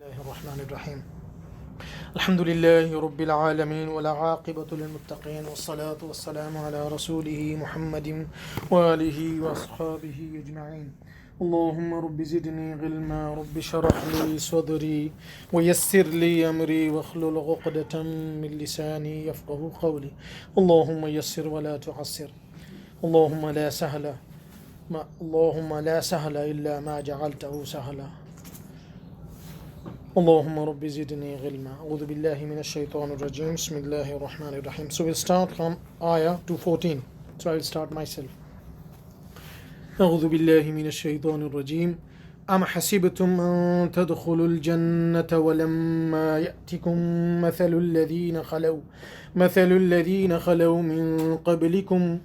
Rahman Rahim. Alhamdulillahi Rabbil Alameen wa la aqibatu lil muttaqeen wa salatu wa salamu ala rasulihi Muhammadin wa alihi wa ashabihi ajma'in. Allahumma rabbi zidni ilma, rabbi sharah li sadri wa yassir li amri wa akhlul uqdatan min lisani yafqahu qawli. Allahumma yassir wa la tu'assir. Allahumma la sahla illa ma ja'altahu sahla. Allahumma rabbi zidni ilma. A'udhu billahi minash shaitanir rajim. Bismillahir rahmanir rahim. So we'll start from Ayah 214. So I'll start myself. أعوذ بالله من الشيطان الرجيم أم حسبتم أن تدخلوا الجنة ولما يأتكم مثل الذين خلوا من قبلكم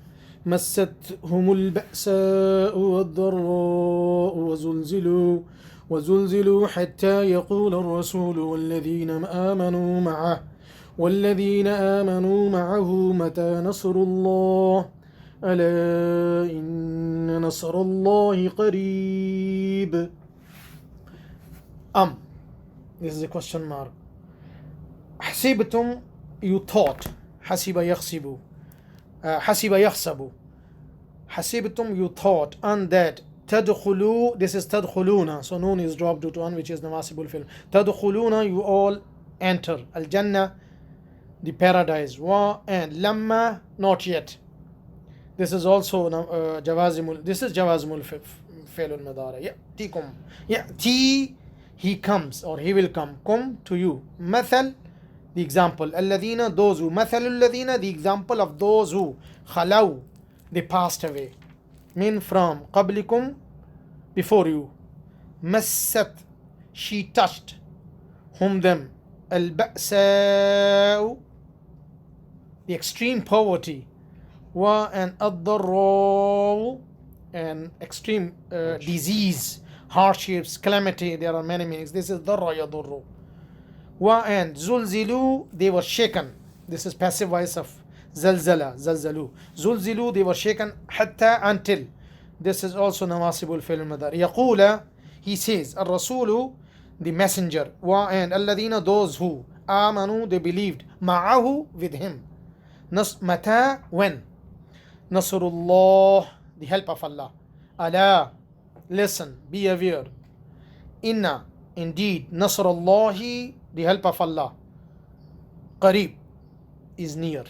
مستهم البأساء والضراء وزلزلوا حتى يقول الرسول والذين آمنوا معه متى نصر الله ألا إن نصر الله قريب. This is a question mark. حسبتم, you thought. حسب يحسب. حسبتم, you thought. And that تدخلوا, this is تدخلون, so noon is dropped due to one, which is nawasibul fi'l. تدخلون, you all enter. Al-Jannah, the paradise. Wa and lamma, not yet. This is also jawazimul. This is jawazimul fi'l al-madari. Ya'tikum. Ya'ti, he comes or he will come. Kum, to you. Mathal, the example. Alladhina, those who. Mathalul ladhina, the example of those who. Khalaw, they passed away. Min, from. Qablikum, before you. Massat, she touched. Whom, them. Al-ba'sa'u, the extreme poverty. Wa and ad-darra, and extreme disease, hardships, calamity. There are many meanings. This is darra yadurru. Wa and zulzilu, they were shaken. This is passive voice of zalzalu. Zulzilu, they were shaken. Hatta, until. This is also nawasibul fi'l madar. Yaqula, he says. Ar-rasulu, the messenger. Wa and alladhina, those who. Amanu, they believed. Ma'ahu, with him. Mata, when. Nasrullah, the help of Allah. Ala, listen, be aware. Inna, indeed, Nasrullahi, the help of Allah. Qareeb, is near.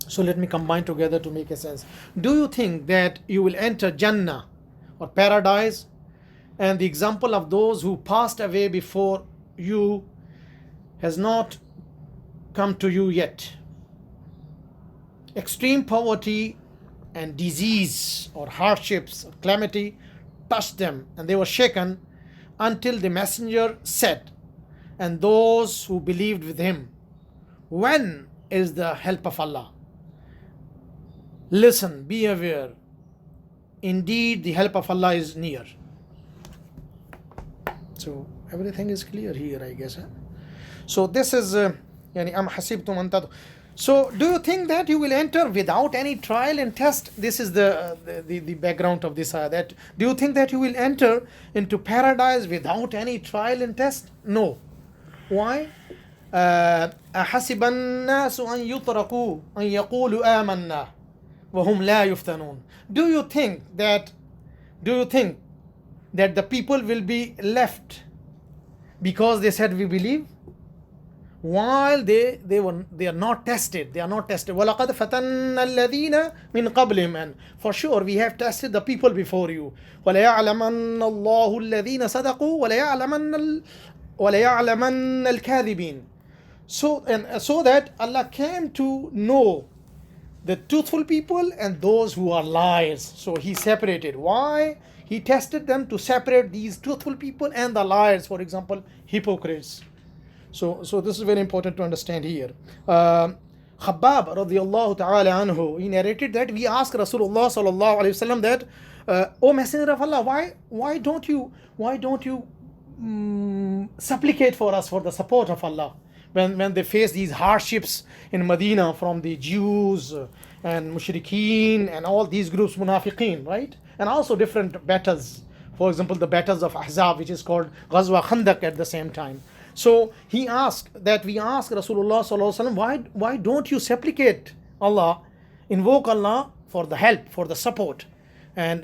So let me combine together to make a sense. Do you think that you will enter Jannah or paradise, and the example of those who passed away before you has not come to you yet? Extreme poverty and disease or hardships or calamity touched them, and they were shaken until the messenger said, and those who believed with him, when is the help of Allah? Listen, be aware. Indeed, the help of Allah is near. So everything is clear here, I guess. So this is yani am hasibtum an tadkhulu. So, do you think that you will enter without any trial and test? This is the background of this ayah. That do you think that you will enter into paradise without any trial and test? No. Why? أحسب الناس أن يتركوا أن يقولوا آمنا وهم لا يفتنون. Do you think that the people will be left because they said we believe, while they are not tested? وَلَقَدْ فَتَنَّ الَّذِينَ مِنْ قَبْلِهِمْ, and for sure we have tested the people before you. وَلَيَعْلَمَنَّ اللَّهُ الَّذِينَ صَدَقُوا وَلَيَعْلَمَنَّ الْكَاذِبِينَ. So that Allah came to know the truthful people and those who are liars. So He separated. Why? He tested them to separate these truthful people and the liars. For example, hypocrites. So this is very important to understand here. Khabbab radiyallahu ta'ala anhu, he narrated that we asked Rasulullah sallallahu alayhi wasallam that, O Messenger of Allah, why don't you supplicate for us for the support of Allah when they face these hardships in Medina from the Jews and Mushrikeen and all these groups, Munafiqeen, right? And also different battles For example, the battles of Ahzab, which is called Ghazwa Khandaq at the same time. So he asked that we ask Rasulullah sallallahu alaihi wasallam, why don't you supplicate Allah, invoke Allah for the help, for the support? And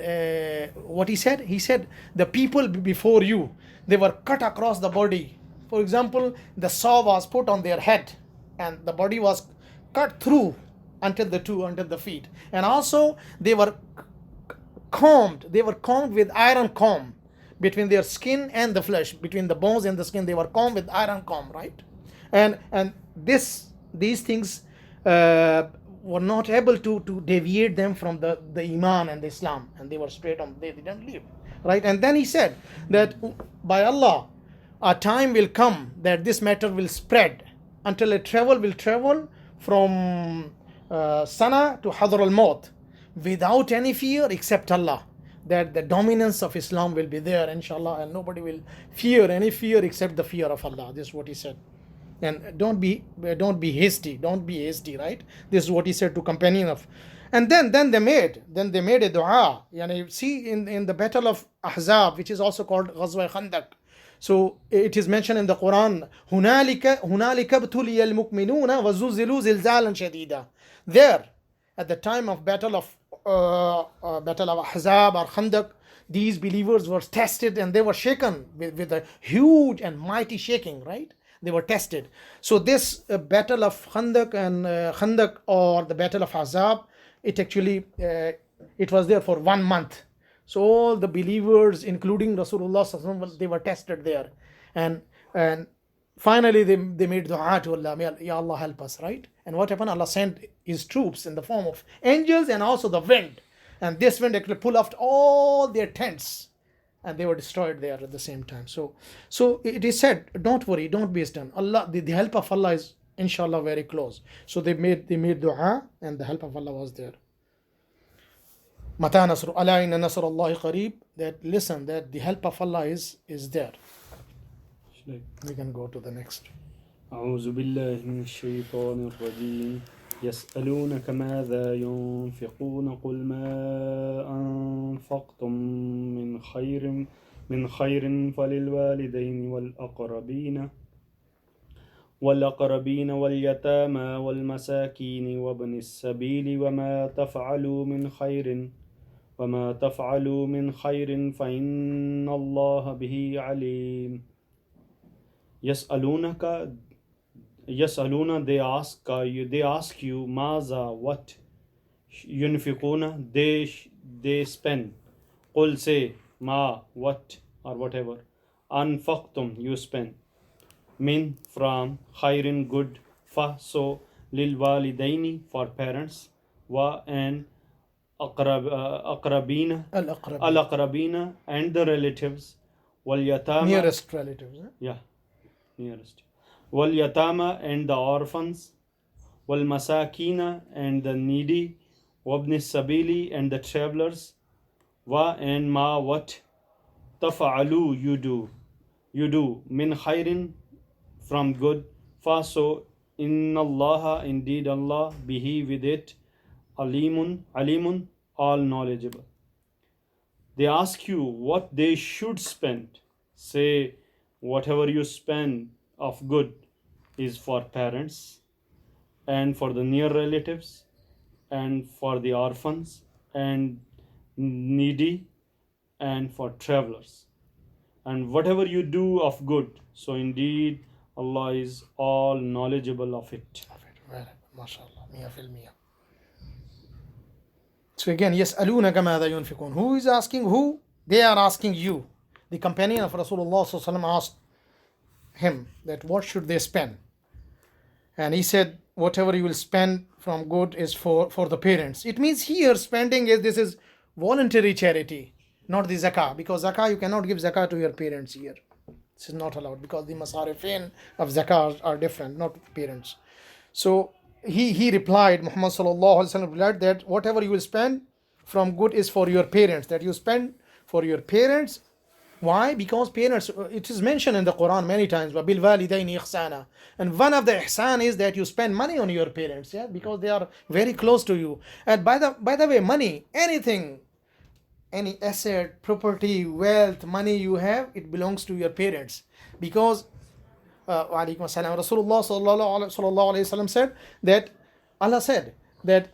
what he said, the people before you, they were cut across the body. For example, the saw was put on their head and the body was cut through until the feet. And also they were combed with iron comb between their skin and the flesh, between the bones and the skin. They were combed with iron comb, right? And these things were not able to deviate them from the Iman and the Islam, and they were straight on. They didn't leave, right? And then he said that by Allah, a time will come that this matter will spread until a travel will travel from Sana to Hadr al-Maut without any fear except Allah. That the dominance of Islam will be there, inshallah, and nobody will fear any fear except the fear of Allah. This is what he said. And don't be hasty, right? This is what he said to companion of. And then they made a dua. You see in the battle of Ahzab, which is also called Ghazwa Khandaq. So it is mentioned in the Quran, هُنَالِكَ ابْتُلِيَ الْمُؤْمِنُونَ وَزُلْزِلُوا زِلْزَالًا شَدِيدًا. There, at the time of battle of Ahzab or Khandaq, these believers were tested and they were shaken with a huge and mighty shaking, right? They were tested. So this battle of Khandaq or the battle of Ahzab, it actually it was there for 1 month. So all the believers, including Rasulullah sallallahu alaihi wasallam, they were tested there, and finally they made dua to Allah, Ya Allah, help us, right? And what happened? Allah sent His troops in the form of angels and also the wind, and this wind actually pulled off all their tents, and they were destroyed there at the same time. So it is said, don't worry, don't be hasty. Allah, the help of Allah is inshallah very close. So they made dua, and the help of Allah was there. Mata nasr, ala inna nasr Allah qareeb. That listen, that the help of Allah is there. We can go to the next. أعوذ بالله من الشيطان الرجيم يسألونك ماذا ينفقون قل ما أنفقتم من خير فللوالدين والأقربين واليتامى والمساكين وابن السبيل وما تفعلوا من خير فإن الله به عليم. يسألون, they ask you, maza, what, yunfiquna, they spend, qul, say, ma, what or whatever, anfaqtum, you spend, min, from, khairin, good, fa, so, lil walidaini, for parents, wa, and aqrabina, al-aqrabina, and the relatives, wal yatama, nearest relatives, yeah, nearest, wal yatama, and the orphans, wal masakina, and the needy, wabni sabili, and the travelers, wa, and ma, what, tafa'alu, you do, min khairin, from good, fa, so, inna allaha, indeed Allah, bihi, with it, alimun, all knowledgeable. They ask you what they should spend. Say, whatever you spend of good is for parents and for the near relatives and for the orphans and needy and for travelers. And whatever you do of good, so indeed Allah is all knowledgeable of it. MashaAllah, Mia fil Mia. So again, يَسْأَلُونَكَ مَاذَا يُنْفِقُونَ. Who is asking who? They are asking you. The companion of Rasulullah sallallahu alaihi wasallam asked him that what should they spend? And he said, whatever you will spend from good is for the parents. It means here spending this is voluntary charity, not the zakah. Because zakah, you cannot give zakah to your parents here. This is not allowed because the masarifin of zakah are different, not parents. So he replied, Muhammad sallallahu alaihi wasallam replied that whatever you will spend from good is for your parents. That you spend for your parents. Why? Because parents, it is mentioned in the Quran many times, وَبِالْوَالِدَيْنِ إِحْسَانًا. And one of the ihsan is that you spend money on your parents, yeah, because they are very close to you. And by the way, money, anything any asset, property, wealth, money you have, it belongs to your parents. Because wa alaikum assalam, Rasulullah sallallahu alaihi wasallam said that Allah said that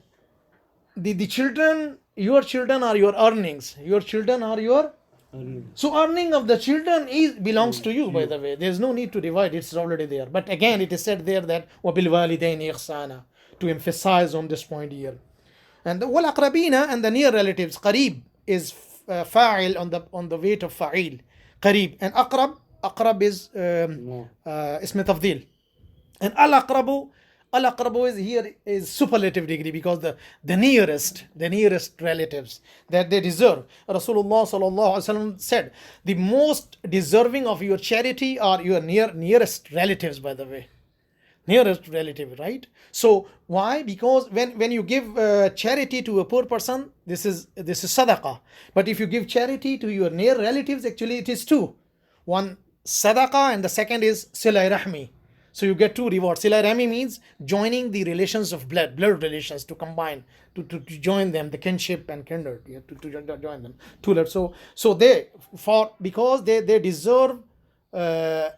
the children, your children are your earnings. Your children are your so earning of the children belongs to you, by the way. There's no need to divide, it's already there. But again, it is said there that وَبِالْوَالِدَيْنِ إِحْسَانًا, to emphasize on this point here. And the وَالْأَقْرَبِينَ, and the near relatives. Qareeb is fa'il on the weight of fa'il. Qareeb. And aqrab is ism tafdil. And al-aqrabu is here is superlative degree, because the nearest relatives that they deserve. Rasulullah sallallahu alaihi wasallam said, the most deserving of your charity are your nearest relatives, by the way. Nearest relative, right? So why? Because when you give charity to a poor person, this is sadaqah. But if you give charity to your near relatives, actually it is two. One sadaqah, and the second is silai rahmi. So you get two rewards. Silai rahmi means joining the relations of blood relations, to combine, to join them, the kinship and kindred. You have to join them. So because they deserve, they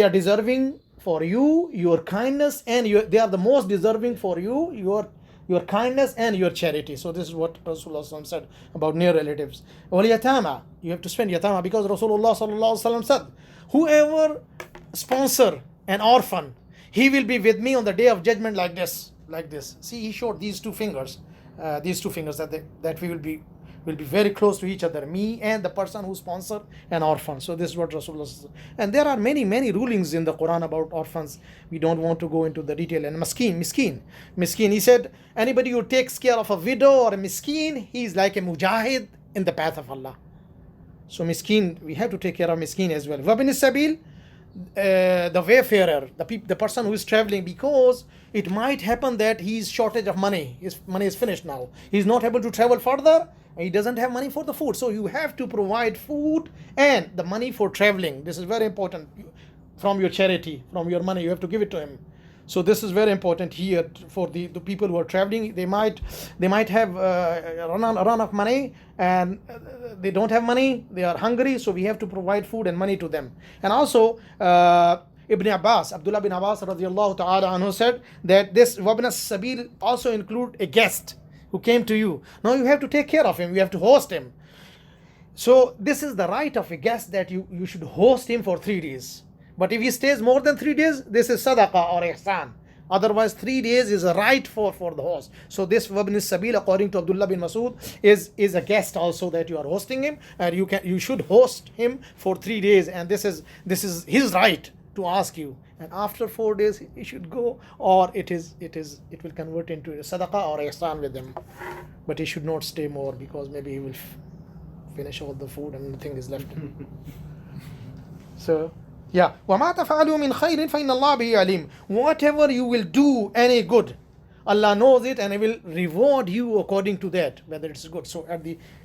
are deserving for you, your kindness, and they are the most deserving for you, your kindness and your charity. So this is what Rasulullah said about near relatives. Wal yatama, you have to spend yatama, because Rasulullah sallallahu alaihi wasallam said, whoever sponsor an orphan, he will be with me on the day of judgment like this. See, he showed these two fingers that we will be very close to each other, me and the person who sponsored an orphan. So this is what Rasulullah says. And there are many rulings in the Quran about orphans. We don't want to go into the detail. And miskin, he said, anybody who takes care of a widow or a miskin, he is like a mujahid in the path of Allah. So miskin, we have to take care of miskin as well. Wabin sabil, the wayfarer, the person who is traveling, because it might happen that he is shortage of money. His money is finished now. He is not able to travel further. He doesn't have money for the food. So you have to provide food and the money for traveling. This is very important. From your charity, from your money, you have to give it to him. So this is very important here for the people who are traveling. They might have a run of money, and they don't have money. They are hungry, so we have to provide food and money to them. And also, Abdullah bin Abbas radiyallahu ta'ala anhu said that this wabna sabil also include a guest who came to you. Now you have to take care of him. You have to host him. So this is the right of a guest, that you should host him for 3 days. But if he stays more than 3 days, this is sadaqah or ihsan. Otherwise, 3 days is a right for the host. So this wabn sabil, according to Abdullah bin Masud, is a guest also, that you are hosting him, and you should host him for 3 days, and this is his right to ask you. And after 4 days, he should go, or it will convert into a sadaqah or ihsan with him. But he should not stay more, because maybe he will finish all the food and nothing is left. So. Yeah. وَمَا تَفْعَلُوا مِنْ خَيْرٍ فَإِنَّ اللَّهَ بِهِ عَلِيمٌ. Whatever you will do, any good, Allah knows it, and He will reward you according to that, whether it's good. So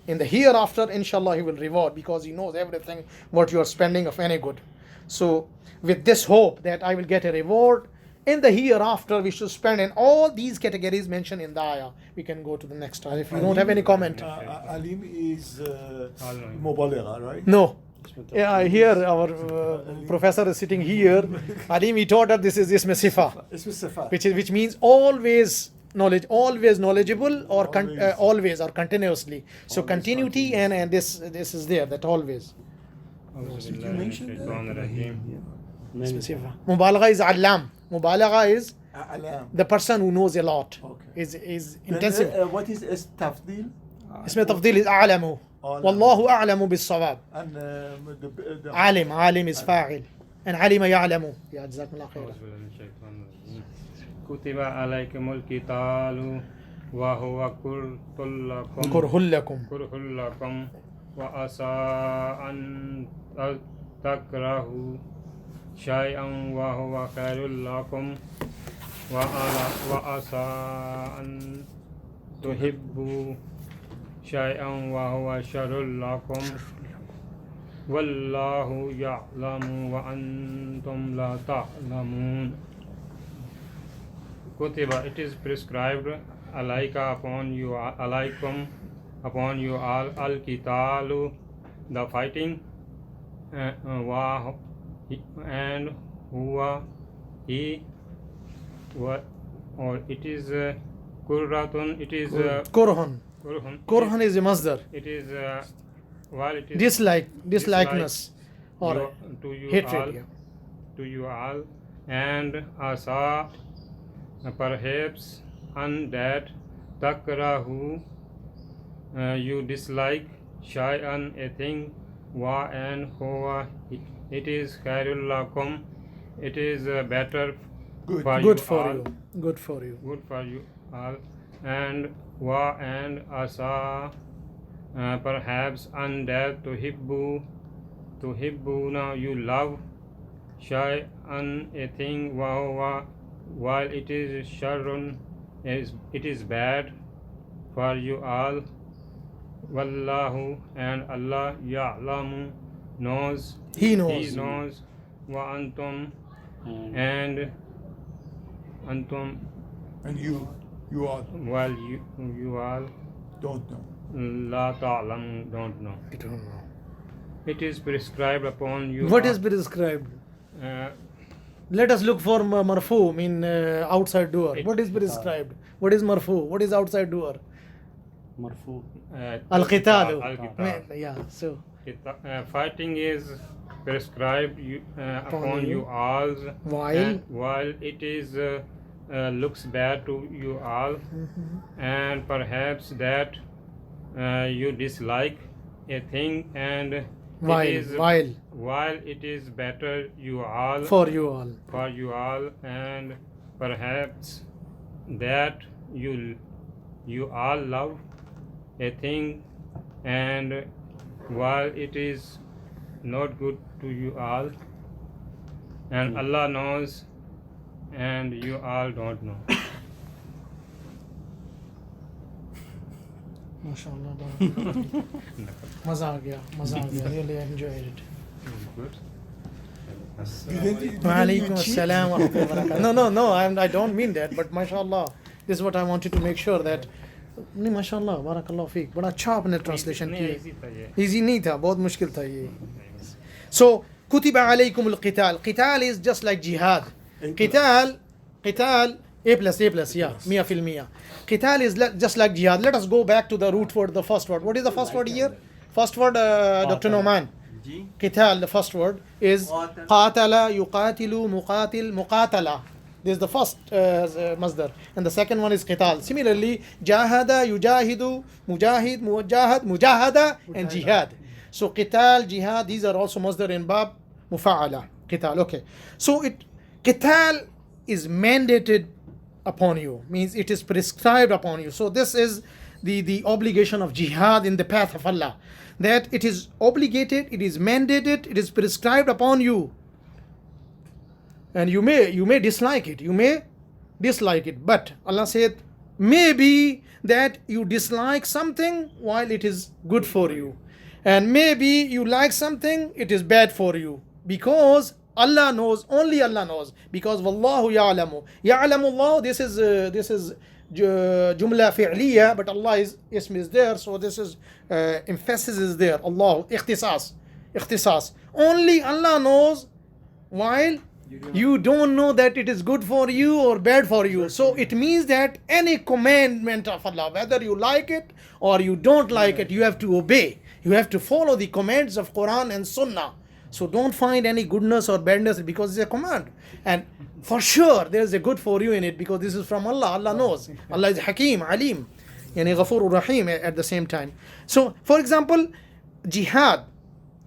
in the hereafter, inshallah, He will reward, because He knows everything what you are spending of any good. So with this hope that I will get a reward in the hereafter, we should spend in all these categories mentioned in the ayah. We can go to the next ayah if you don't have any comment. Alim is mubaligha, right? No. Yeah, here our professor is sitting here. Alim, he taught us this is ism sifa, which means always knowledgeable, or always or continuously. So continuity and this is there, that always. You mentioned Ism sifa. Mubalagha is alam. Mubalagha is the person who knows a lot. Okay. Is intensive. What is tafdil? Ism tafdil is a'lamu. Wallahu a'lamu bis-sawab. And Alim is fa'il. And alima ya'lamu. Ya jazakumullah khairan. Kutiba alaykumul qitalu wa huwa Kurhul lakum. kurhul lakum wa asa an takrahu shay'an wa huwa khairul lakum wa asa an tuhibbu shay'an wa huwa sharrul lakum wallahu ya'lamu wa antum la ta'lamun. Kutiba, it is prescribed, alayka, upon you, alaykum, upon you all al-qitalu, the fighting, wa and huwa he, what, or it is kurratun, it is Kurhan. kurhun. Kurhan is a masdar. It is while it is Dislikeness or to you hatred. all, Yeah. to you all, and asa, perhaps, and that takrahu, you dislike shay'an, a thing, wa and huwa, it is khairul lakum, it is better Good. for Good you for all, you. Good for you. good for you all, and wa and asa, perhaps, and that tuhibbuna, you love shay'an, a thing, wa huwa, while it is sharrun, it is bad for you all. Wallahu, and Allah ya'lamu, knows, He knows. wa antum, And and antum, And you all while you all don't know. la ta'lam, don't know. I don't know. It is prescribed upon you. What is prescribed? Let us look for marfu, outside doer. What is prescribed? What is marfu? What is outside doer? marfu. Al-qitalu. Al-qital. Yeah, so. Fighting is prescribed upon you all, while it is looks bad to you all, and perhaps that you dislike a thing, and While it is better you all, for you all. and perhaps that you all love a thing, and while it is not good to you all, and Allah knows, and you all don't know. MashaAllah. Maza aa gaya. Really enjoyed it. Good. Didn't Walaikum you cheat? assalam wa rahmatullahi wa barakatuh. No, I don't mean that, but mashallah, this is what I wanted to make sure that. नहीं माशाल्लाह बारकल्लाह Feke बड़ा अच्छा आपने translation किया Easy था ये. Easy नहीं था बहुत मुश्किल था ये so كتب عليكم القتال qital is just like jihad qital A plus yeah 100% qital is just like jihad. Let us go back to the root word, the first word. What is the first word here? First word, Dr. Noman. Qital, the first word is qatala, yuqatilu, muqatil, muqatala. This is the first masdar, and the second one is qital. Similarly, jahada, yujahidu, mujahid, mujahad, mujahada, and jihad. So qital, jihad, these are also masdar in bab mufa'ala. Qital, okay. So qital is mandated upon you, means it is prescribed upon you. So this is the obligation of jihad in the path of Allah, that it is obligated, it is mandated, it is prescribed upon you. And you may dislike it, but Allah said maybe that you dislike something while it is good for you, and maybe you like something, it is bad for you, because Allah knows, only Allah knows, because wallahu ya'lamu Allah, this is jumla fi'liya, but Allah is ism is there, so this is emphasis is there. Allah ikhtisas, only Allah knows, while you don't know that it is good for you or bad for you. So it means that any commandment of Allah, whether you like it or you don't like it, you have to obey. You have to follow the commands of Qur'an and Sunnah. So don't find any goodness or badness, because it's a command. And for sure there is a good for you in it, because this is from Allah. Allah knows. Allah is Hakim, Alim, yani Ghafur Rahim at the same time. So for example, jihad,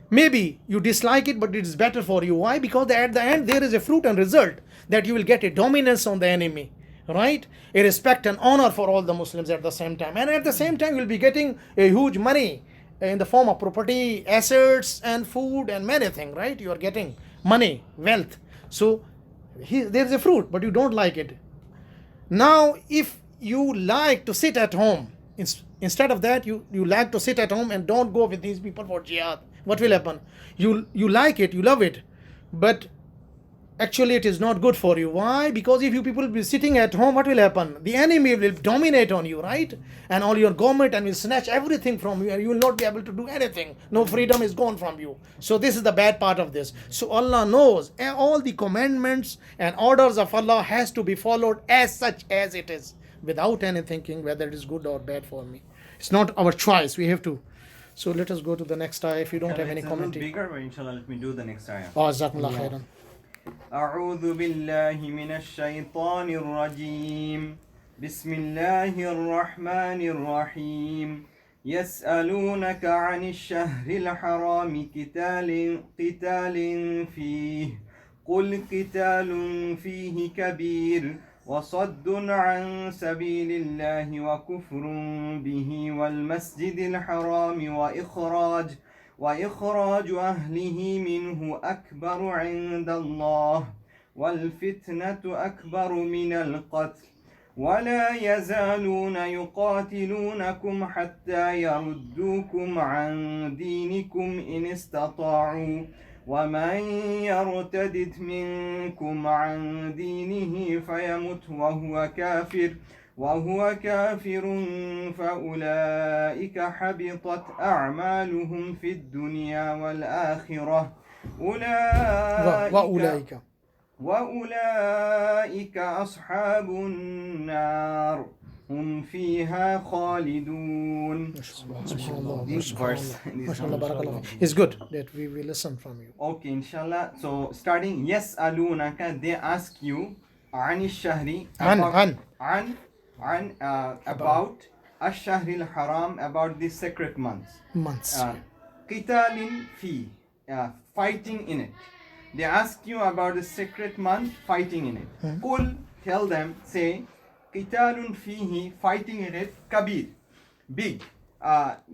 maybe you dislike it, but it is better for you. Why? Because at the end there is a fruit and result, that you will get a dominance on the enemy, right? A respect and honor for all the Muslims at the same time. And at the same time you will be getting a huge money in the form of property, assets and food and many things, right? You are getting money, wealth. So there is a fruit, but you don't like it. Now if you like to sit at home, instead of that you like to sit at home and don't go with these people for jihad, what will happen? You like it, you love it, but actually it is not good for you. Why? Because if you people will be sitting at home, what will happen? The enemy will dominate on you, right? And all your government and will snatch everything from you, and you will not be able to do anything. No freedom is gone from you. So this is the bad part of this. So Allah knows, and all the commandments and orders of Allah has to be followed as such as it is, without any thinking whether it is good or bad for me. It's not our choice. We have to. So let us go to the next ayah if you don't have any It's a little commentary. bigger, but inshallah, let me do the next ayah. Oh, Jazakumullah khairan. أعوذ بالله من الشيطان الرجيم بسم الله الرحمن الرحيم يسألونك عن الشهر الحرام قتال فيه قل قتال فيه كبير وصد عن سبيل الله وكفر به والمسجد الحرام وإخراج أهله منه أكبر عند الله والفتنة أكبر من القتل ولا يزالون يقاتلونكم حتى يردوكم عن دينكم إن استطاعوا ومن يرتد منكم عن دينه فيمت وهو كافر فأولئك حبطت أعمالهم في الدنيا والآخرة وأولئك أصحاب النار هم فيها خالدون. This verse, MashaAllah, barakallah. It's good that we will listen from you. Okay, inshallah. So starting, يسألونك, they ask you عن الشهر about الشهر الحرام, about the sacred months. قتال فيه, fighting in it. They ask you about the sacred month, fighting in it. قل, tell them, say قتال فيه, fighting in it, kabir, big.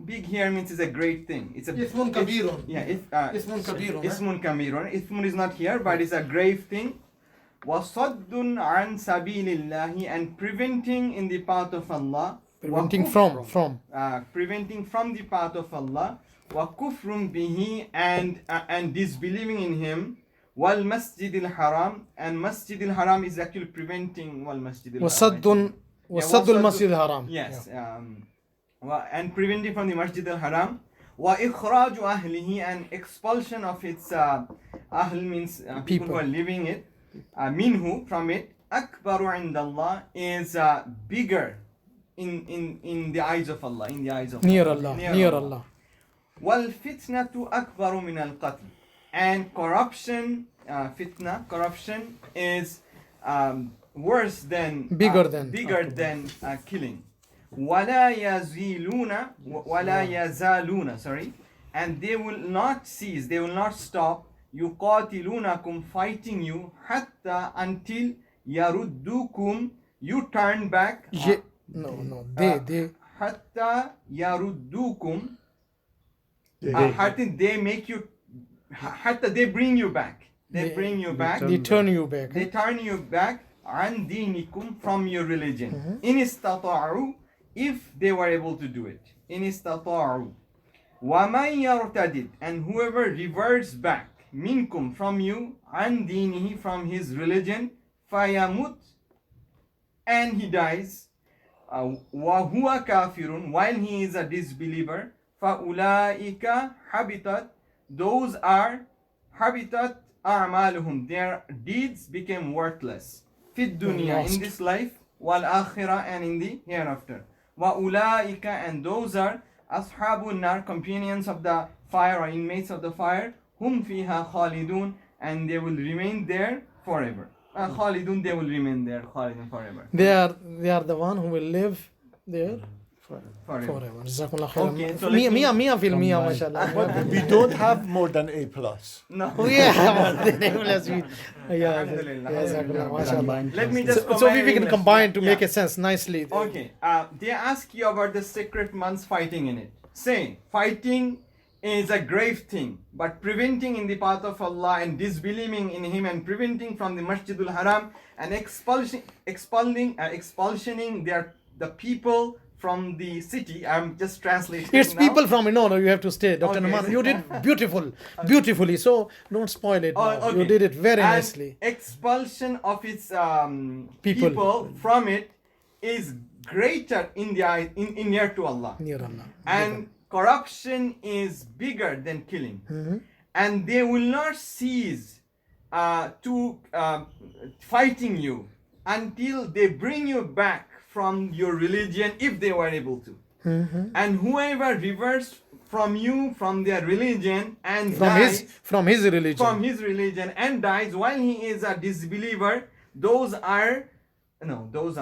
Big here means is a great thing. It's a Ismun kabirun. Yeah, Ismun kabirun. Ismun kabirun. Ismun is not here, but it's a grave thing. وَصَدٌّ عَنْ سَبِيلِ اللَّهِ, and preventing in the path of Allah. Preventing from. Preventing from the path of Allah. وَكُفْرٌ بِهِ, and disbelieving in Him. وَالْمَسْجِدِ الْحَرَامِ, and Masjid al-Haram is actually preventing وَالْمَسْجِدِ الْحَرَامِ. وَصَدُّ الْمَسْجِدِ الْحَرَامِ. Yes. And preventing from the Masjid al-Haram. وَإِخْرَاجُ أَهْلِهِ, and expulsion of its Ahl means people who are living it. Minhu, from it. أَكْبَرُ عِنْدَ اللَّهِ, is bigger in the eyes of Allah. In the eyes of Near Allah. Allah. وَالْفِتْنَةُ أَكْبَرُ مِنَ الْقَتْلِ, and corruption, corruption is worse than, bigger than killing. وَلَا يَزَالُونَ, and they will not cease, they will not stop, يُقَاتِلُونَكُمْ, fighting you, حَتَّى, until يَرُدُّكُمْ, you turn back. They. حَتَّى يَرُدُّكُمْ, they make you, حتى they bring you back. They bring you back. They turn you back. They turn you back عن دينكم, from your religion. إن استطاعوا, if they were able to do it. إن استطاعوا. ومن يرتد, and whoever reverts back, منكم, from you, عن دينه, from his religion, فيمut, and he dies, وهو كافر, while he is a disbeliever, فأولئك حبطت, those are حبطت أعمالهم, their deeds became worthless, في الدنيا, in this life, والآخرة, and in the hereafter. وأولئك, and those are أصحاب النار, companions of the fire, or inmates of the fire, هم فيها خالدون, and they will remain there forever. خالدون, they will remain there, خالدون, forever. They are the one who will live there forever. Okay, so Mia mashallah. But we don't have more than A+. No. Oh yeah. Let me just so we can combine to make a sense nicely. Okay. They ask you about the sacred months, fighting in it. Say, fighting is a grave thing, but preventing in the path of Allah and disbelieving in Him and preventing from the Masjidul Haram and expulsioning the people from the city. I'm just translating. It's now. people from no, you have to stay, Dr. Okay. Rahman. You did beautifully. So don't spoil it. Oh, now. okay. You did it very And nicely. expulsion of its People. people from it is greater in the eye, in near to Allah. Near Allah. And corruption is bigger than killing. Mm-hmm. And they will not cease to fighting you until they bring you back from your religion, if they were able to. Mm-hmm. And whoever reverts from you, from their religion, and From dies his religion. from his religion and dies while he is a disbeliever, those are not. Those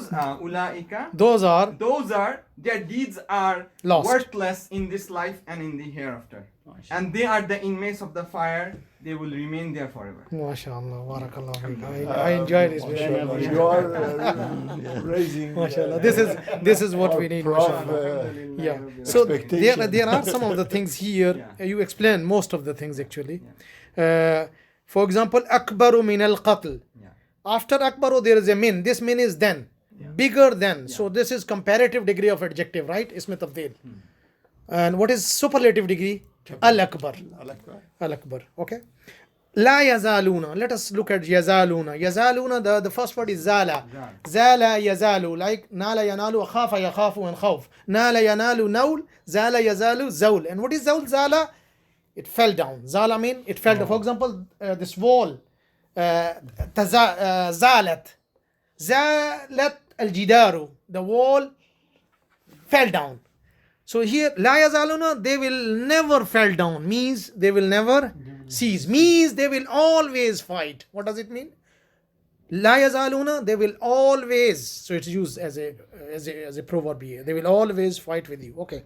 ulaika. Those are Those are their deeds are Lost. worthless in this life and in the hereafter, and they are the inmates of the fire. They will remain there forever. MashaAllah, barakallah feek. I enjoyed this. MashaAllah. You are raising. MashaAllah. This is what we need. Prof, MashaAllah. Yeah. So expectation. there are some of the things here. Yeah. You explain most of the things actually. For example, akbaru min al qatl. Yeah. After akbaru there is a min. This min is then. Bigger than. So this is comparative degree of adjective, right? Ismi tafdeel. And what is superlative degree? Al akbar. Al akbar. Okay. La yazaluna. Let us look at yazaluna. Yazaluna, the first word is zala. Zala yazalu. Like nala yanalu, khafa yakhafu, and khawf. Nala yanalu naul. Zala yazalu zaul. And what is zaul? Zala. It fell down. Zala mean it fell down. For example, this wall. Zalat. Zalat al-jidaru. The wall fell down. So here, la yazaluna, they will never fall down. Means they will never cease. Means they will always fight. What does it mean? La yazaluna, they will always. So it's used as a proverb here. They will always fight with you. Okay.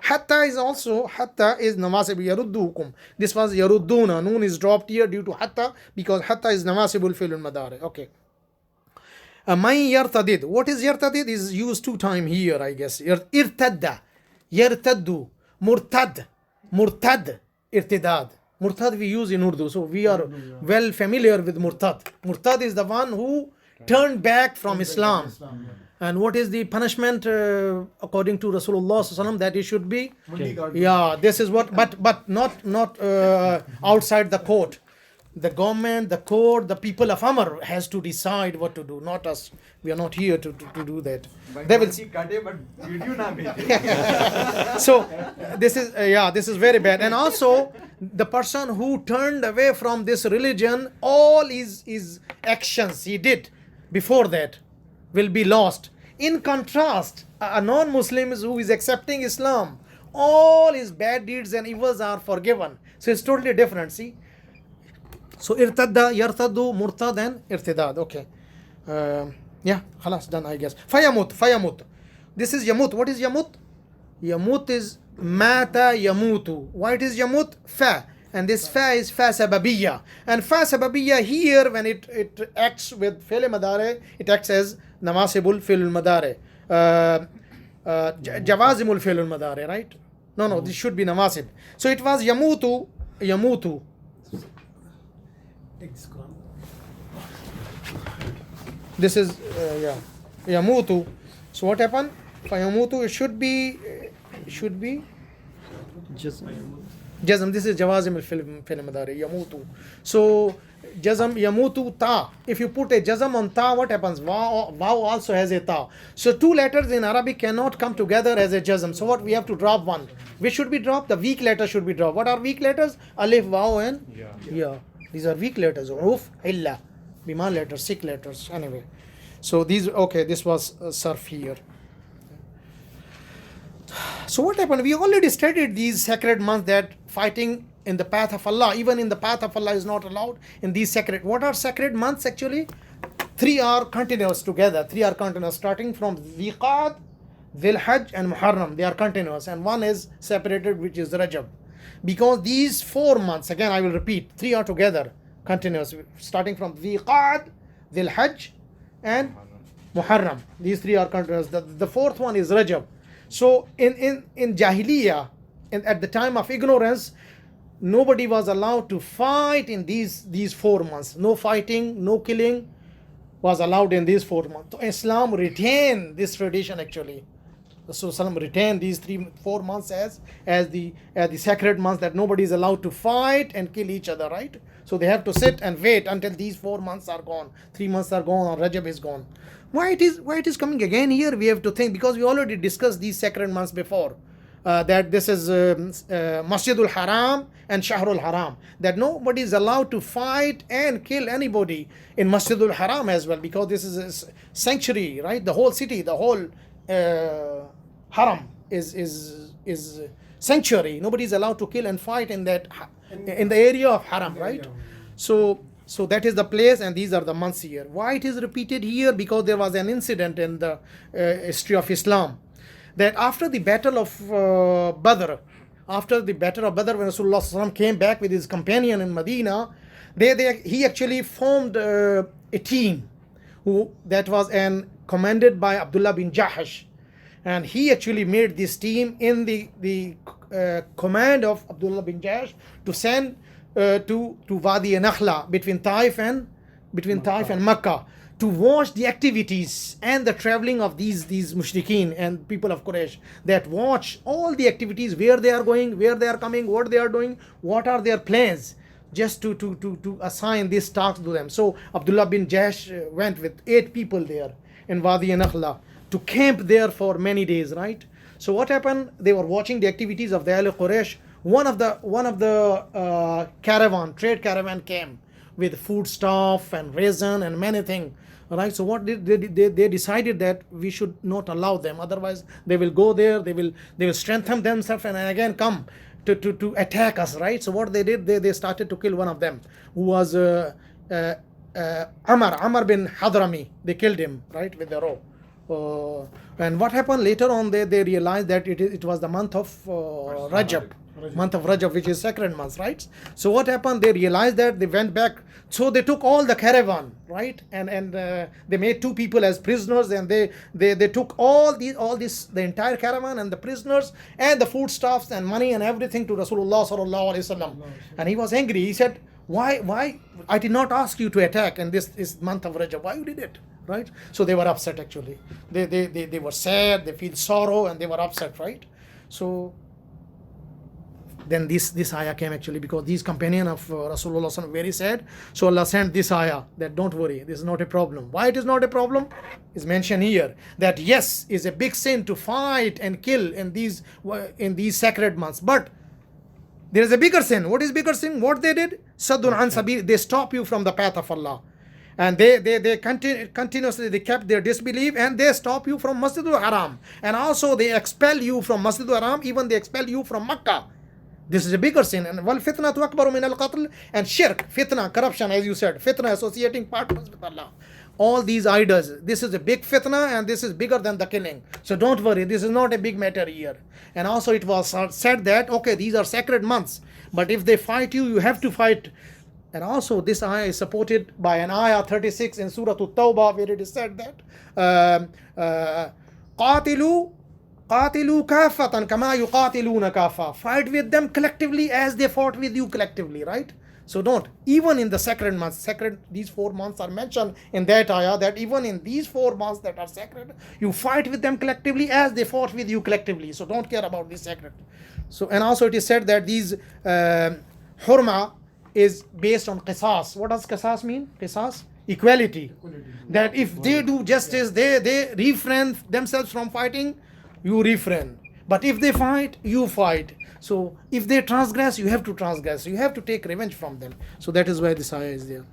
Hatta is nawasib yaruddukum. This was yarudduna. Noon is dropped here due to hatta because hatta is nawasibul filul madare. Okay. Man yartadid. What is yartadid? Is used 2 times here, I guess. Irtadda. Yartaddu. Murtad. Irtidad. Murtad we use in Urdu. So we are well familiar with murtad. Murtad is the one who turned back from Islam. And what is the punishment according to Rasulullah sallallahu alaihi wasallam? That it should be? Yeah, this is what, but not outside the court. The government, the court, the people of Amr has to decide what to do, not us. We are not here to do that. They will. So this is very bad. And also the person who turned away from this religion, all his actions he did before that will be lost. In contrast, a non-Muslim who is accepting Islam, all his bad deeds and evils are forgiven. So it's totally different. See. So irtadda, yartaddu, murtad, and irtidad. Okay. Yeah, khalas, done, I guess. Fayamut. This is yamut. What is yamut? Yamut is mata yamutu. Why it is yamut? Fa. And this fa is fa sababiyya. And fa sababiyya here, when it acts with fi'l madare, it acts as nawasibul fi'l madare. Jawazimul fi'l madare, right? No, this should be nawasib. So it was yamutu. This is yamutu. So what happened? Fayamutu, it should be jazm. This is jawazim al-fi'l madari yamutu. So jazm yamutu ta. If you put a jazm on ta, what happens? Vaw also has a ta. So 2 letters in Arabic cannot come together as a jazm. So what, we have to drop one. Which should be dropped? The weak letter should be dropped. What are weak letters? Alif, waw, and ya. These are weak letters. Uruf, illa. Biman letters, sick letters. Anyway. So these, okay, this was surf here. So what happened? We already studied these sacred months that fighting in the path of Allah, even in the path of Allah, is not allowed in these sacred. What are sacred months actually? 3 are continuous together. 3 are continuous, starting from Dhiqad, Dhil Hajj, and Muharram. They are continuous, and one is separated, which is Rajab. Because these 4 months, again I will repeat, 3 are together, continuous, starting from Dhiqad, Dhil Hajj, and Muharram. These 3 are continuous. The 4th one is Rajab. So in Jahiliyyah, at the time of ignorance, nobody was allowed to fight in these 4 months. No fighting, no killing, was allowed in these 4 months. So Islam retained this tradition actually. Rasulullah retained these 4 months as the sacred months, that nobody is allowed to fight and kill each other, right? So they have to sit and wait until these 4 months are gone, 3 months are gone, or Rajab is gone. Why it is coming again here? We have to think, because we already discussed these sacred months before. That this is Masjidul Haram and Shahrul Haram, that nobody is allowed to fight and kill anybody in Masjidul Haram as well, because this is a sanctuary, right? The whole city, the whole Haram is sanctuary. Nobody is allowed to kill and fight in that in the area of Haram, right? So that is the place, and these are the months here. Why it is repeated here? Because there was an incident in the history of Islam, that after the battle of Badr, when Rasulullah SAW came back with his companion in Medina, he actually formed a team that was commanded by Abdullah bin Jahash, and he actually made this team in the command of Abdullah bin Jahash to send to Wadi Nakhla between Taif and Makkah, to watch the activities and the traveling of these mushrikeen and people of Quraysh, that watch all the activities, where they are going, where they are coming, what they are doing, what are their plans, just to assign this task to them. So Abdullah bin Jahash went with 8 people there in Wadi Nakhla to camp there for many days, right? So what happened? They were watching the activities of the Ahl Quraysh. One of the trade caravan came with food stuff and resin and many things. Right, so what they decided that we should not allow them, otherwise they will go there, they will strengthen themselves and again come to attack us, right? So what they did, they started to kill one of them, who was Amr bin Hadrami. They killed him, right, with the row. And what happened later on, they realized that it was the month of Rajab, which is sacred month, right? So what happened? They realized that, they went back. So they took all the caravan, right, and they made 2 people as prisoners, and they took all this the entire caravan and the prisoners and the foodstuffs and money and everything to Rasulullah sallallahu alaihi wasallam. And he was angry. He said, "Why? I did not ask you to attack in this month of Rajab. Why you did it?" Right? So they were upset actually. They were sad. They feel sorrow and they were upset, right? So then this ayah came actually, because these companions of Rasulullah were very sad. So Allah sent this ayah that don't worry, this is not a problem. Why it is not a problem is mentioned here, that yes, is a big sin to fight and kill in these sacred months, but there is a bigger sin. What is bigger sin? What they did? Saddun an sabil, they stop you from the path of Allah. And they continuously they kept their disbelief, and they stop you from Masjidul Haram, and also they expel you from Masjidul Haram, even they expel you from Makkah. This is a bigger sin. And wal fitna tu akbaru min al qatl, and shirk, fitna, corruption, as you said, fitna, associating partners with Allah. All these idols, this is a big fitna, and this is bigger than the killing. So don't worry, this is not a big matter here. And also it was said that, okay, these are sacred months, but if they fight you, you have to fight. And also this ayah is supported by an ayah 36 in Surah At-Tawbah, where it is said that قَاتِلُوا كَافَّةً كَمَا يُقَاتِلُونَ كَافَّةً, fight with them collectively as they fought with you collectively, right? So don't, even in the sacred months, these 4 months are mentioned in that ayah, that even in these 4 months that are sacred, you fight with them collectively as they fought with you collectively. So don't care about this sacred. So, and also it is said that these hurma is based on qisas. What does qisas mean? Qisas, equality. That if they do justice, they refrain themselves from fighting, you refrain. But if they fight, you fight. So if they transgress, you have to transgress. You have to take revenge from them. So that is why this ayah is there.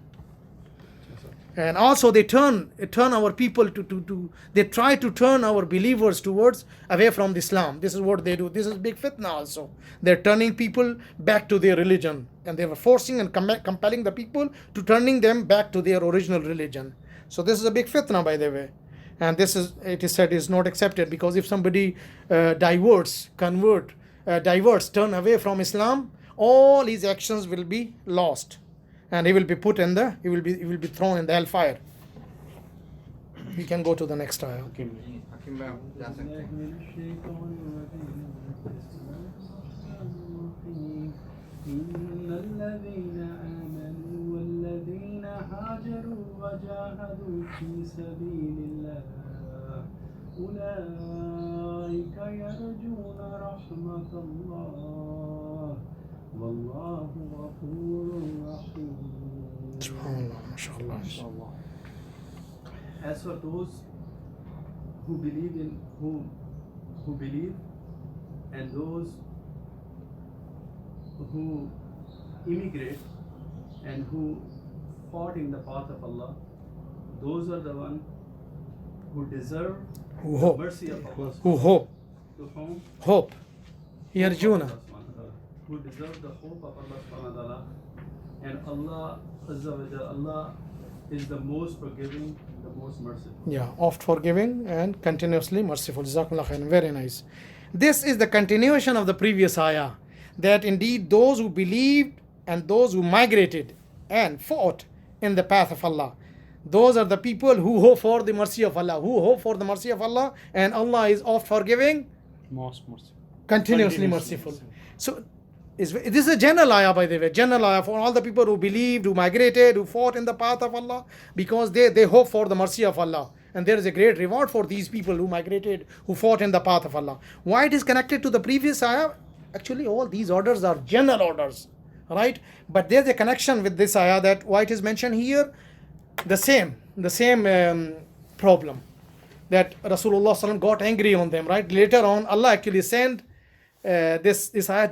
And also they turn our people they try to turn our believers towards away from Islam. This is what they do. This is big fitna also. They're turning people back to their religion, and they were forcing and compelling the people to turning them back to their original religion. So this is a big fitna, by the way. And this is, it is said, is not accepted, because if somebody diverts, turn away from Islam, all his actions will be lost, and he will be put in he will be thrown in the hellfire. We can go to the next ayah. إن الذين آمنوا والذين هاجروا وجاهدوا في سبيل الله أولئك يرجون رحمة الله والله غفور رحيم. MashaAllah. As for those who believe in who believe and those who immigrate and who fought in the path of Allah, those are the ones who deserve Who the hope. mercy of Allah. Who hope. To whom? Hope. Hope of Yarjuna. Allah subhanahu wa ta'ala. Who deserve the hope of Allah subhanahu wa ta'ala. And Allah Azza wa Jalla, Allah is the most forgiving, the most merciful. Yeah, oft forgiving and continuously merciful. Jazakumullah khairan. Very nice. This is the continuation of the previous ayah. That indeed those who believed and those who migrated and fought in the path of Allah, those are the people who hope for the mercy of Allah. Who hope for the mercy of Allah, and Allah is oft forgiving, Most merciful. continuously merciful. So this is a general ayah, by the way, general ayah for all the people who believed, who migrated, who fought in the path of Allah, because they hope for the mercy of Allah. And there is a great reward for these people who migrated, who fought in the path of Allah. Why it is connected to the previous ayah? Actually, all these orders are general orders, right? But there's a connection with this ayah, that why it is mentioned here, the same problem, that Rasulullah SAW got angry on them, right? Later on, Allah actually sent this ayah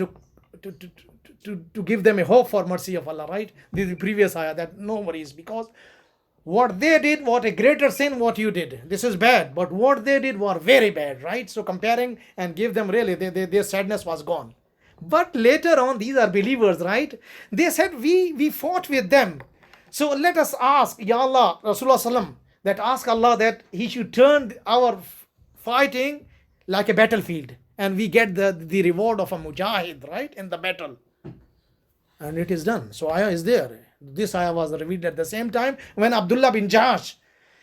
to give them a hope for mercy of Allah, right? The previous ayah, that no worries, because what they did, what a greater sin what you did. This is bad, but what they did were very bad, right? So comparing and give them really, their sadness was gone. But later on, these are believers, right? They said, we fought with them. So let us ask, Ya Allah, Rasulullah Sallam, that ask Allah that He should turn our fighting like a battlefield, and we get the reward of a mujahid, right, in the battle. And it is done. So ayah is there. This ayah was revealed at the same time when Abdullah bin Jahsh,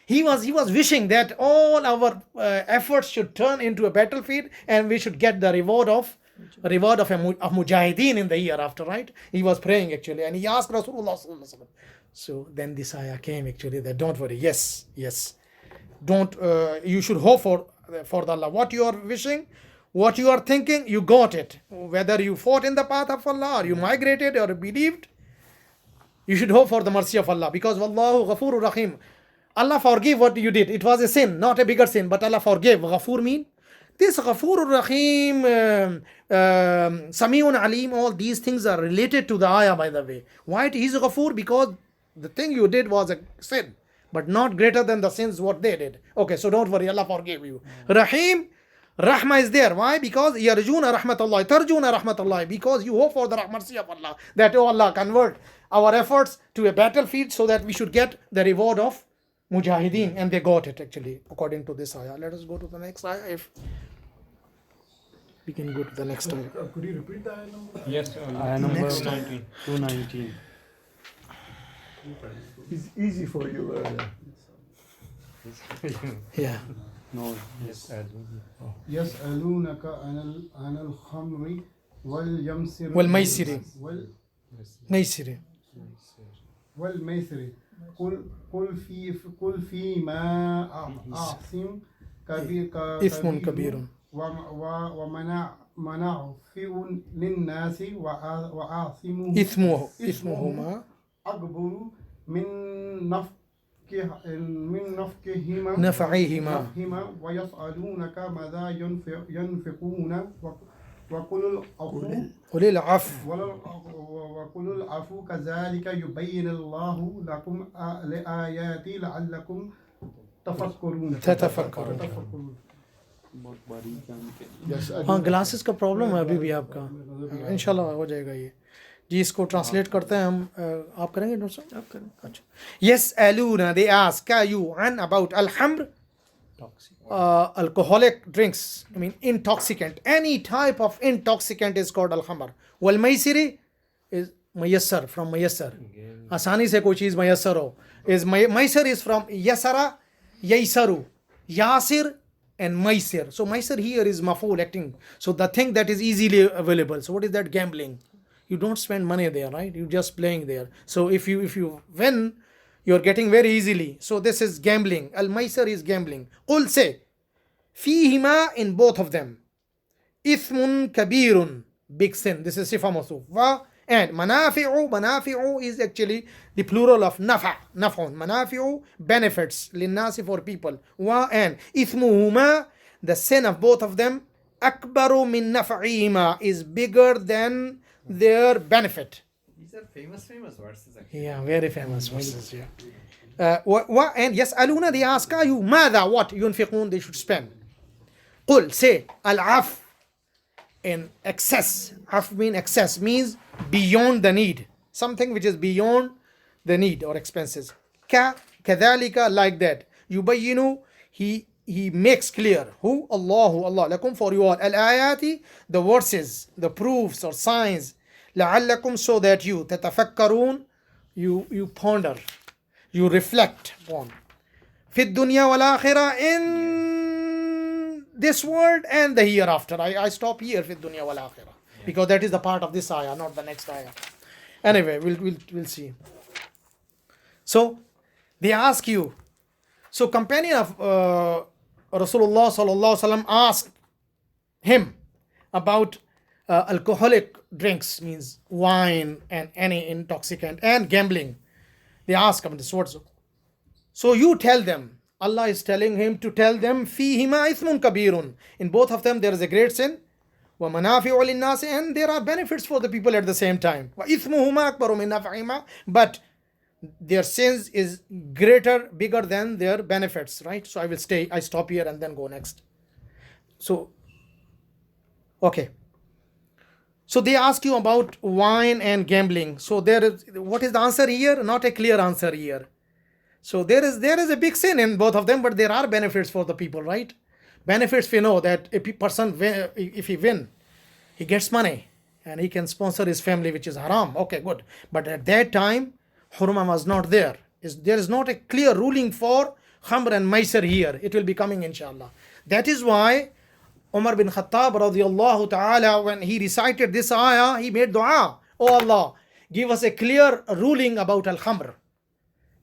he was wishing that all our efforts should turn into a battlefield, and we should get the reward of mujahideen in the year after, right? He was praying actually, and he asked Rasulullah Sallallahu Alaihi Wasallam. So then this ayah came actually, that don't worry, yes, don't you should hope for the Allah. What you are wishing, what you are thinking, you got it. Whether you fought in the path of Allah, or you migrated, or believed, you should hope for the mercy of Allah, because Wallahu Ghafurur Rahim. Allah forgive what you did. It was a sin, not a bigger sin, but Allah forgave. Ghafur mean this Ghafurur Rahim, Sami'un Alim, all these things are related to the ayah, by the way. Why it is Ghafur? Because the thing you did was a sin, but not greater than the sins what they did. Okay, so don't worry, Allah forgave you. Rahim, Rahma is there. Why? Because Yarjuna Rahmatullah, Tarjuna Rahmatullah, because you hope for the mercy of Allah. That, oh Allah, convert our efforts to a battlefield so that we should get the reward of Mujahideen. And they got it actually, according to this ayah. Let us go to the next ayah. If we can go to the next ayah. Could you repeat the ayah number? Yes, Ayah number Next. 219. It's easy for you. Yeah. No, yes, as well. يسألونك عن الخمر واليمسر والميسر. Naysiri. والميسر قل فيما أعصم إثم كبير ومنافع للناس وأعصمه إثمهما أكبر من نفقهما نفعيهما ويسألونك ماذا ينفقون وقل العفو قل العفو وقل العفو كذلك يبين الله لكم لآياتي لعلكم تتفكرون. हाँ glasses का problem है अभी भी आपका, इंशाल्लाह हो जाएगा ये जी. इसको ट्रांसलेट करते हैं हम, आप करेंगे डॉक्टर साहब? आप करें. अच्छा. Yes, aluna, they ask you and about al-hamr, alcoholic drinks, I mean intoxicant, any type of intoxicant is called al-hamr. Wal maisiri is mayassar, from mayassar, आसानी से कोई चीज़ mayassar हो, is maisir is from yasara, yaisaru, yasir and maisir. So maisir here is maful, acting. So the thing that is easily available. So what is that? Gambling. You don't spend money there, right? You're just playing there. So if you win, You're getting very easily. So this is gambling. Al-maisar is gambling. Qul, say, fihima, in both of them. Ithmun kabirun, big sin. This is sifa mawsuf. Wa, and manafi'u is actually the plural of naf'un. Manafi'u, benefits, linnasi, for people. Wa, and ithmuhuma, the sin of both of them, akbaru min naf'ihima, is bigger than their benefit. These are famous verses actually. Yeah, very famous verses. Yeah. And yas'aluna, they ask you, mada, what yunfiqun, they should spend. Qul, say, al-af, in excess. Af means beyond the need. Something which is beyond the need or expenses. Kadhalika, like that. Yubayyinu, he makes clear. Who? Allah, lakum, for you all. Al-ayati, the verses, the proofs or signs. لعلكم, so that you تتفكرون, you ponder, you reflect upon. في الدنيا والآخرة, in this world and the hereafter. I stop here في الدنيا والآخرة because that is the part of this ayah, not the next ayah. Anyway, we'll see. So they ask you. So companion of Rasulullah sallallahu alaihi wasallam asked him about alcoholic drinks, means wine and any intoxicant, and gambling. They ask him this words. So you tell them, Allah is telling him to tell them, فِيهِمَا إِثْمٌ كَبِيرٌ, in both of them there is a great sin, وَمَنَافِعُ لِلنَّاسِ, and there are benefits for the people at the same time. وَإِثْمُهُمَا أَكْبَرُ مِنْ نَفْعِهِمَا, but their sins is greater, bigger than their benefits, right? So I stop here and then go next. So, okay. So they ask you about wine and gambling. So what is the answer here? Not a clear answer here. So there is a big sin in both of them, but there are benefits for the people, right? Benefits, we know that a person, if he win, he gets money and he can sponsor his family, which is haram. Okay, good. But at that time, hurma was not there. There is not a clear ruling for khamr and maisar here. It will be coming, inshallah. That is why Umar bin Khattab radiyallahu ta'ala, when he recited this ayah, he made dua. Oh Allah, give us a clear ruling about al-khamr.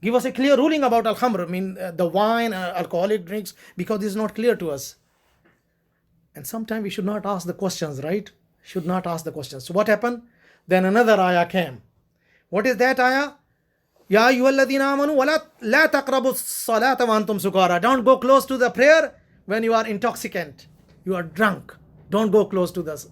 Give us a clear ruling about al-khamr, the wine, alcoholic drinks, because this is not clear to us. And sometimes we should not ask the questions, right? Should not ask the questions. So what happened? Then another ayah came. What is that ayah? Ya ayyuhalladhina amanu wa la taqrabu as-salata wa antum sukara. Don't go close to the prayer when you are intoxicant. You are drunk. Don't go close to this.